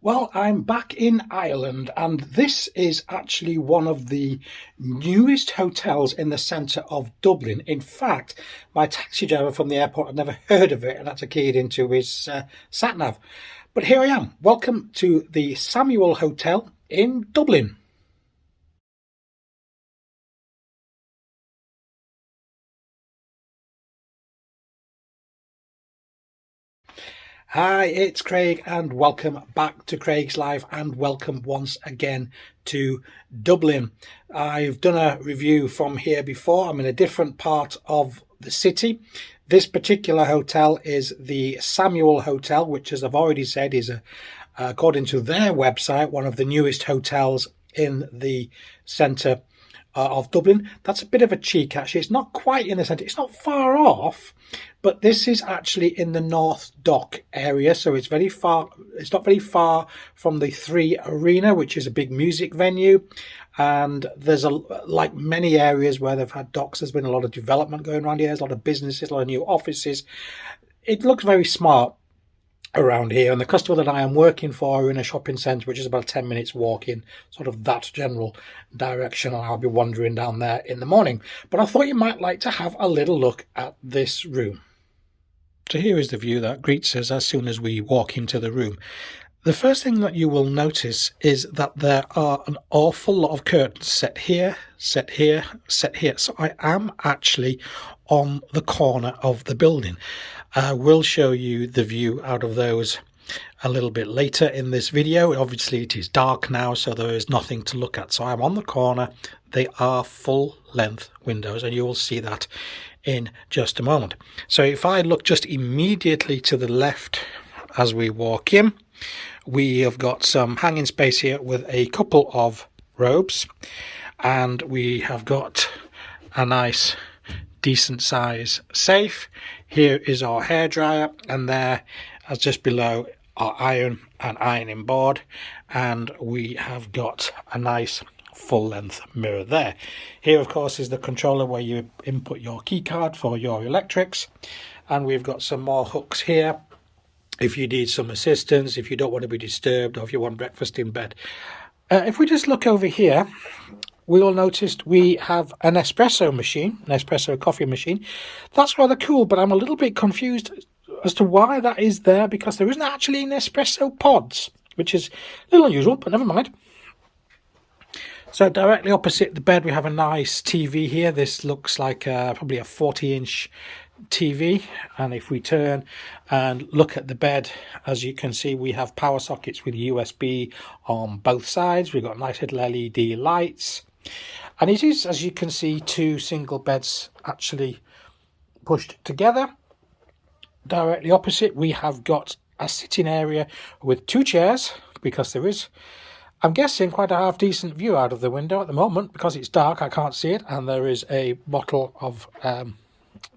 Well, I'm back in Ireland, and this is actually one of the newest hotels in the centre of Dublin. In fact, my taxi driver from the airport had never heard of it and had to key it into his sat nav. But here I am. Welcome to the Samuel Hotel in Dublin. Hi, it's Craig, and welcome back to Craig's Live, and welcome once again to Dublin. I've done a review from here before. I'm in a different part of the city. This particular hotel is the Samuel Hotel, which, as I've already said, is, according to their website, one of the newest hotels in the centre of Dublin. That's a bit of a cheek, actually. It's not quite in the centre. It's not far off, but this is actually in the North Dock area, so it's very far. It's not very far from the 3 Arena, which is a big music venue. And there's like many areas where they've had docks, there's been a lot of development going around here. There's a lot of businesses, a lot of new offices. It looks very smart around here, and the customer that I am working for are in a shopping centre which is about 10 minutes walk in sort of that general direction, and I'll be wandering down there in the morning. But I thought you might like to have a little look at this room. So here is the view that greets us as soon as we walk into the room. The first thing that you will notice is that there are an awful lot of curtains set here, set here, set here. So I am actually on the corner of the building. I will show you the view out of those a little bit later in this video. Obviously it is dark now, so there is nothing to look at. So I'm on the corner. They are full length windows, and you will see that in just a moment. So if I look just immediately to the left as we walk in, we have got some hanging space here with a couple of robes, and we have got a nice decent size safe. Here is our hairdryer, and there, as just below, our iron and ironing board, and we have got a nice full length mirror there. Here of course is the controller where you input your key card for your electrics, and we've got some more hooks here if you need some assistance, if you don't want to be disturbed, or if you want breakfast in bed. If we just look over here, we will notice we have an espresso machine, an espresso coffee machine. That's rather cool, but I'm a little bit confused as to why that is there, because there isn't actually an espresso pods, which is a little unusual, but never mind. So directly opposite the bed, we have a nice TV here. This looks like probably a 40-inch TV, and if we turn and look at the bed, as you can see, we have power sockets with USB on both sides. We've got nice little LED lights, and it is, as you can see, 2 single beds actually pushed together. Directly opposite, we have got a sitting area with 2 chairs, because there is, I'm guessing, quite a half decent view out of the window at the moment. Because it's dark, I can't see it, and there is a bottle of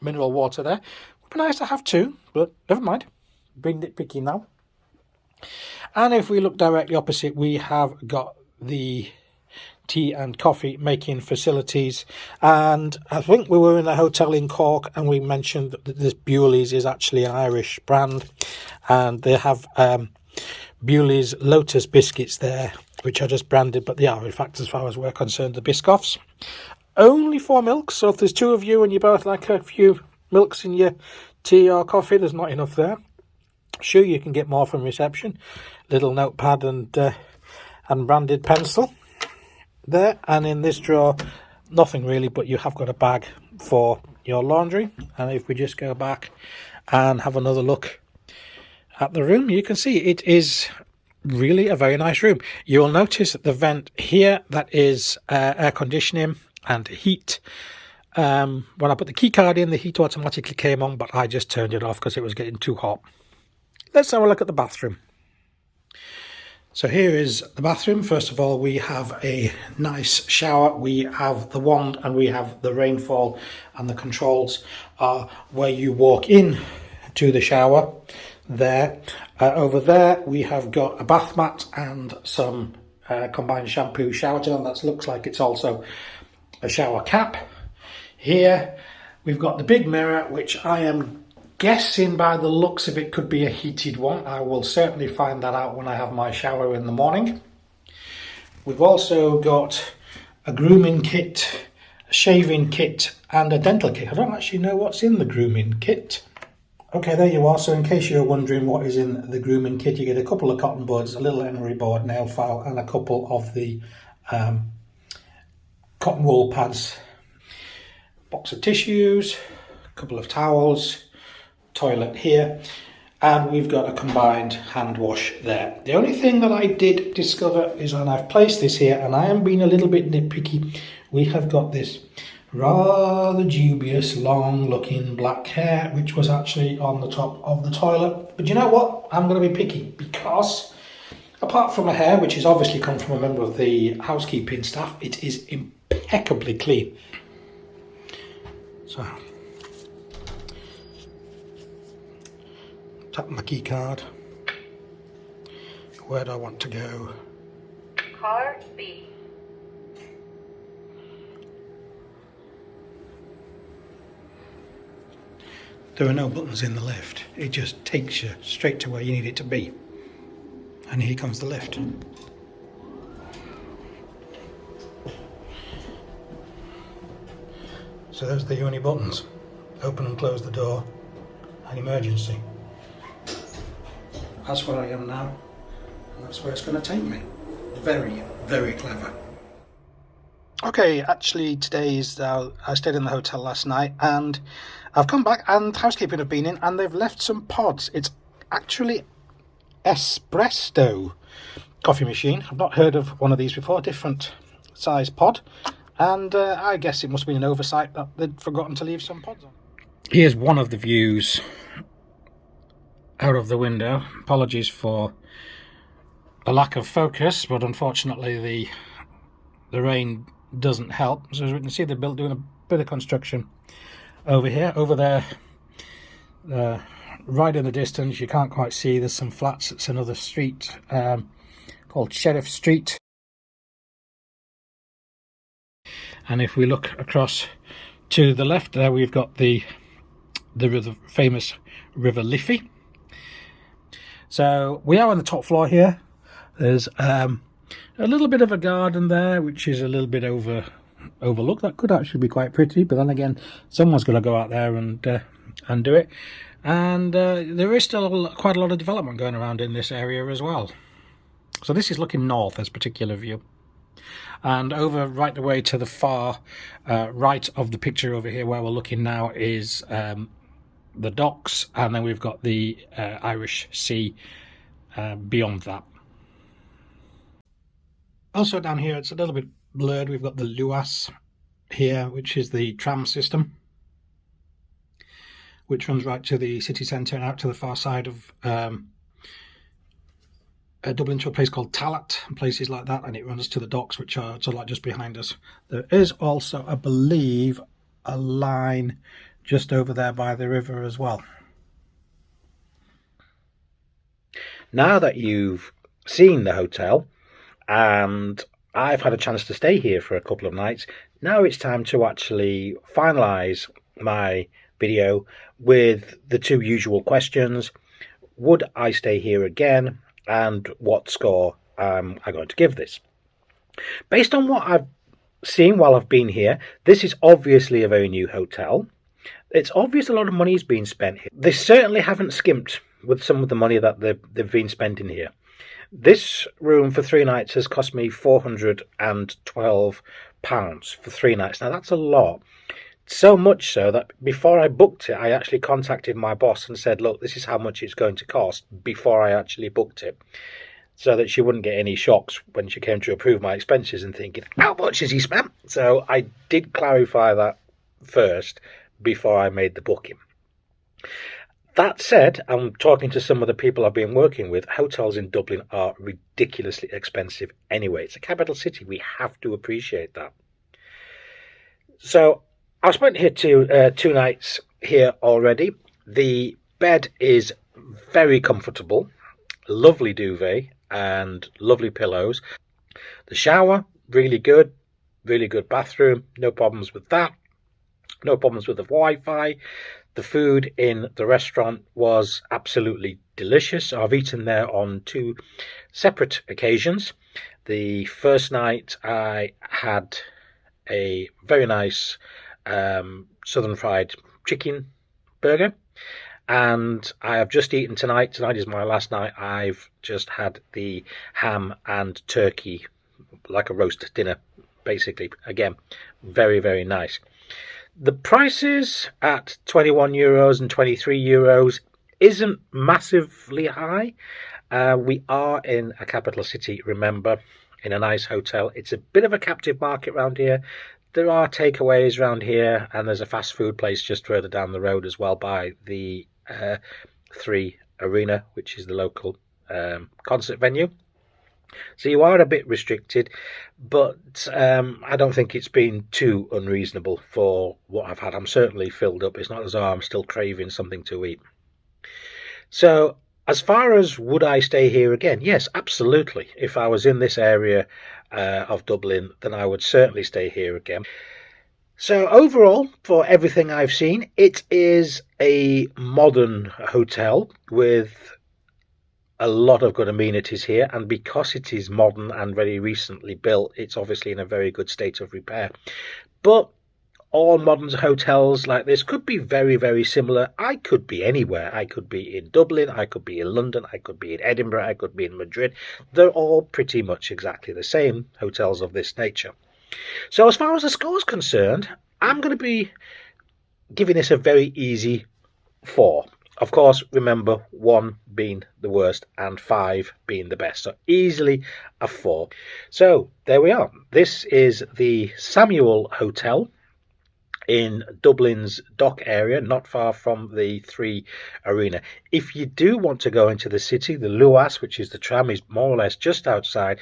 mineral water there. Would be nice to have 2, but never mind. Being nitpicky now. And if we look directly opposite, we have got the tea and coffee making facilities. And I think we were in a hotel in Cork, and we mentioned that this Bewley's is actually an Irish brand, and they have Bewley's Lotus biscuits there, which are just branded, but they are, in fact, as far as we're concerned, the Biscoffs. Only 4 milks, so if there's 2 of you and you both like a few milks in your tea or coffee, there's not enough there. Sure, you can get more from reception. Little notepad and branded pencil there. And in this drawer, nothing really, but you have got a bag for your laundry. And if we just go back and have another look at the room, you can see it is really a very nice room. You will notice the vent here, that is air conditioning and heat. When I put the key card in, the heat automatically came on, but I just turned it off because it was getting too hot. Let's have a look at the bathroom. So here is the bathroom. First of all, we have a nice shower. We have the wand and we have the rainfall, and the controls are where you walk in to the shower there. Over there we have got a bath mat and some combined shampoo shower gel, and that looks like it's also a shower cap. Here we've got the big mirror, which I am guessing by the looks of it could be a heated one. I will certainly find that out when I have my shower in the morning. We've also got a grooming kit, a shaving kit and a dental kit. I don't actually know what's in the grooming kit. Okay, there you are. So in case you're wondering what is in the grooming kit, you get a couple of cotton buds, a little emery board, nail file and a couple of the cotton wool pads. Box of tissues, a couple of towels, toilet here, and we've got a combined hand wash there. The only thing that I did discover is, and I've placed this here, and I am being a little bit nitpicky, we have got this rather dubious long looking black hair which was actually on the top of the toilet. But you know what, I'm going to be picky, because apart from a hair which has obviously come from a member of the housekeeping staff, it is impeccably clean. So tap my key card. Where do I want to go? Car B. There are no buttons in the lift. It just takes you straight to where you need it to be. And here comes the lift. So those are the only buttons. Open and close the door. An emergency. That's where I am now. And that's where it's going to take me. Very, very clever. Okay, actually I stayed in the hotel last night and I've come back and housekeeping have been in and they've left some pods. It's actually espresso coffee machine. I've not heard of one of these before, different size pod. And I guess it must have been an oversight that they'd forgotten to leave some pods on. Here's one of the views out of the window. Apologies for the lack of focus, but unfortunately the rain doesn't help. So as we can see, they're doing a bit of construction over here. Over there, right in the distance, you can't quite see, there's some flats. It's another street called Sheriff Street. And if we look across to the left there, we've got the famous River Liffey. So we are on the top floor here. There's a little bit of a garden there, which is a little bit overlooked. That could actually be quite pretty, but then again, someone's got to go out there and do it. And there is still quite a lot of development going around in this area as well. So this is looking north, this particular view. And over right the way to the far right of the picture over here where we're looking now is the docks, and then we've got the Irish Sea beyond that. Also down here, it's a little bit blurred, we've got the Luas here, which is the tram system, which runs right to the city centre and out to the far side of Dublin to a place called Tallaght and places like that, and it runs to the docks, which are like just behind us. There is also, I believe, a line just over there by the river as well. Now that you've seen the hotel and I've had a chance to stay here for a couple of nights, now it's time to actually finalise my video with the two usual questions. Would I stay here again? And what score am I going to give this? Based on what I've seen while I've been here, this is obviously a very new hotel. It's obvious a lot of money is being spent here. They certainly haven't skimped with some of the money that they've been spending here. This room for 3 nights has cost me £412 for 3 nights. Now that's a lot. So much so that before I booked it, I actually contacted my boss and said, look, this is how much it's going to cost before I actually booked it, so that she wouldn't get any shocks when she came to approve my expenses and thinking, how much has he spent? So I did clarify that first before I made the booking. That said, I'm talking to some of the people I've been working with. Hotels in Dublin are ridiculously expensive anyway. It's a capital city. We have to appreciate that. So I've spent here two nights here already. The bed is very comfortable, lovely duvet and lovely pillows. The shower, really good bathroom, no problems with that. No problems with the Wi-Fi. The food in the restaurant was absolutely delicious. I've eaten there on 2 separate occasions. The first night I had a very nice southern fried chicken burger, and I have just eaten tonight. Tonight is my last night. I've just had the ham and turkey, like a roast dinner, basically. Again, very, very nice. The prices at €21 and €23 isn't massively high. We are in a capital city, remember, in a nice hotel. It's a bit of a captive market around here. There are takeaways around here, and there's a fast food place just further down the road as well, by the 3 Arena, which is the local concert venue. So you are a bit restricted, but I don't think it's been too unreasonable for what I've had. I'm certainly filled up. It's not as though I'm still craving something to eat. So as far as would I stay here again? Yes, absolutely. If I was in this area of Dublin, then I would certainly stay here again. So overall, for everything I've seen, it is a modern hotel with a lot of good amenities here, and because it is modern and very recently built, it's obviously in a very good state of repair. But all modern hotels like this could be very, very similar. I could be anywhere. I could be in Dublin, I could be in London, I could be in Edinburgh, I could be in Madrid. They're all pretty much exactly the same, hotels of this nature. So as far as the score is concerned, I'm going to be giving this a very easy 4. Of course, remember 1 being the worst and 5 being the best. So easily a 4. So there we are. This is the Samuel Hotel in Dublin's dock area, not far from the 3 Arena. If you do want to go into the city, the Luas, which is the tram, is more or less just outside.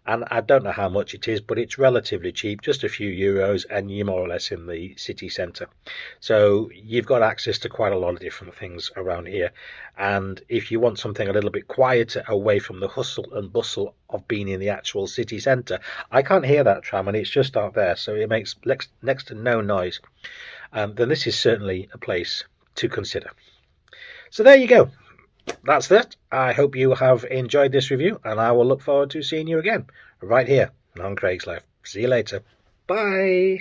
And I don't know how much it is, but it's relatively cheap, just a few euros, and you're more or less in the city centre. So you've got access to quite a lot of different things around here. And if you want something a little bit quieter, away from the hustle and bustle of being in the actual city centre, I can't hear that tram, and it's just out there, so it makes next to no noise. Then this is certainly a place to consider. So there you go. That's it. I hope you have enjoyed this review, and I will look forward to seeing you again right here on Craig's Life. See you later. Bye.